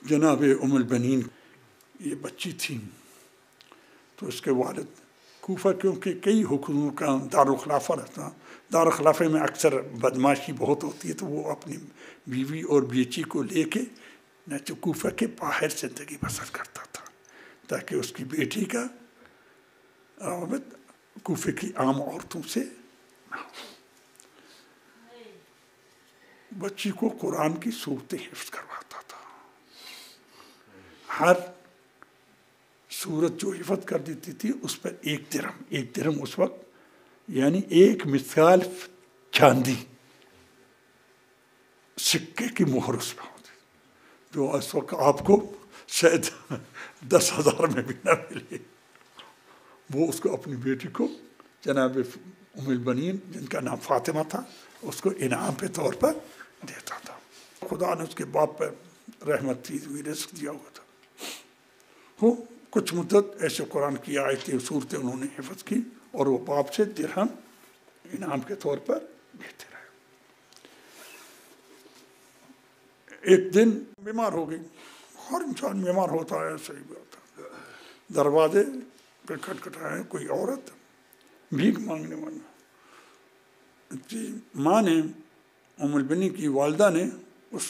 جناب ام البنین یہ بچی تھی، تو اس کے والد کوفہ کیونکہ کئی حکومتوں کا دارالخلافہ رہتا، دارالخلافے میں اکثر بدماشی بہت ہوتی ہے، تو وہ اپنی بیوی اور بیچی کو لے کے نہ کوفہ کے باہر زندگی بسر کرتا تھا تاکہ اس کی بیٹی کا روابط کوفے کی عام عورتوں سے نہ ہو۔ بچی کو قرآن کی صورتیں حفظ کرواتا تھا، ہر صورت جو حفظ کر دیتی تھی اس پر 1 درہم اس وقت یعنی 1 مثقال چاندی سکے کی مہر اس میں ہوتی، جو اس وقت آپ کو شاید 10,000 میں بھی نہ ملے۔ وہ اس کو اپنی بیٹی کو جناب ام البنین جن کا نام فاطمہ تھا اس کو انعام کے طور پر دیتا تھا۔ خدا نے اس کے باپ پر رحمت تھی، رزق دیا ہوا تھا۔ وہ کچھ مدت ایسے قرآن کی آیتیں صورتیں انہوں نے حفظ کی اور وہ باپ سے درہم انعام کے طور پر دیتے رہے۔ ایک دن بیمار ہو گئی، ہر انسان بیمار ہوتا ہے، صحیح بات ہے۔ دروازے پہ کھٹکھٹائے، کوئی عورت بھیک مانگنے والی ماں نے، ام البنین کی والدہ نے اس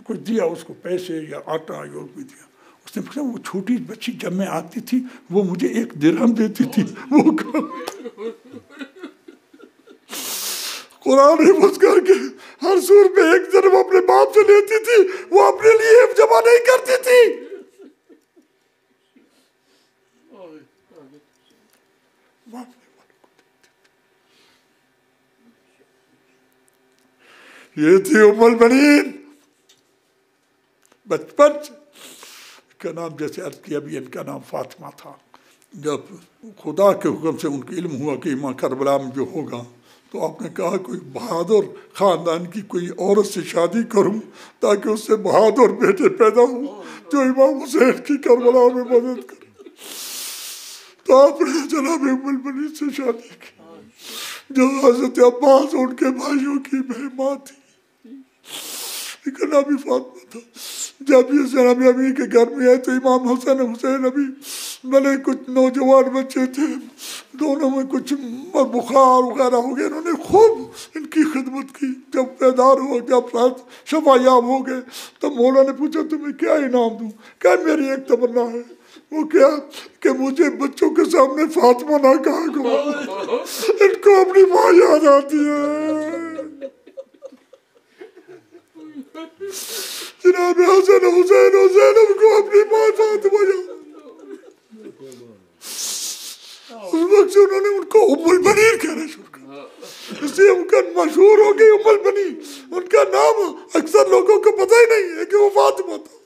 کچھ دیا، اس کو پیسے یا آٹا یا بھی دیا۔ اس نے پوچھا وہ چھوٹی بچی جب میں آتی تھی وہ مجھے 1 درہم دیتی تھی، وہ قرآن حفظ کر کے ہر سور میں 1 درہم اپنے باپ سے لیتی تھی، وہ اپنے لیے جمع نہیں کرتی تھی۔ یہ تھی ام البنین۔ بچپن کا نام جیسے عرض کیا بھی ان کا نام فاطمہ تھا۔ جب خدا کے حکم سے ان کو علم ہوا کہ ماں کربلا میں جو ہوگا تو آپ نے کہا کوئی بہادر خاندان کی کوئی عورت سے شادی کروں تاکہ اس سے بہادر بیٹے پیدا ہوں جو امام حسین کی کربلا میں مدد کرے۔ تو آپ نے جناب ام البنین سے شادی کی جو حضرت عباس ان کے بھائیوں کی ماں تھی، لیکن ابھی فاطمہ تھا۔ جب یہ جناب امین کے گھر میں آئے تو امام حسین ابھی بھلے کچھ نوجوان بچے تھے، دونوں میں کچھ بخار وغیرہ ہو گیا، انہوں نے خوب ان کی خدمت کی۔ جب بیدار ہو، جب شفا یاب ہو گئے تو مولا نے پوچھا تمہیں کیا انعام دوں؟ کیا میری ایک تمنا ہے، وہ کیا کہ مجھے بچوں کے سامنے فاطمہ نہ کہا کرو، ان کو اپنی ماں یاد آتی ہے۔ جناب حسن حسین کو اپنی ماں فاطمہ یاد، اس وقت سے انہوں نے ان کو ام البنین کہنا شروع کیا، اس لیے ان کا مشہور ہو گئی ام البنین۔ ان کا نام اکثر لوگوں کو پتہ ہی نہیں ہے کہ وہ فاطمہ تھا۔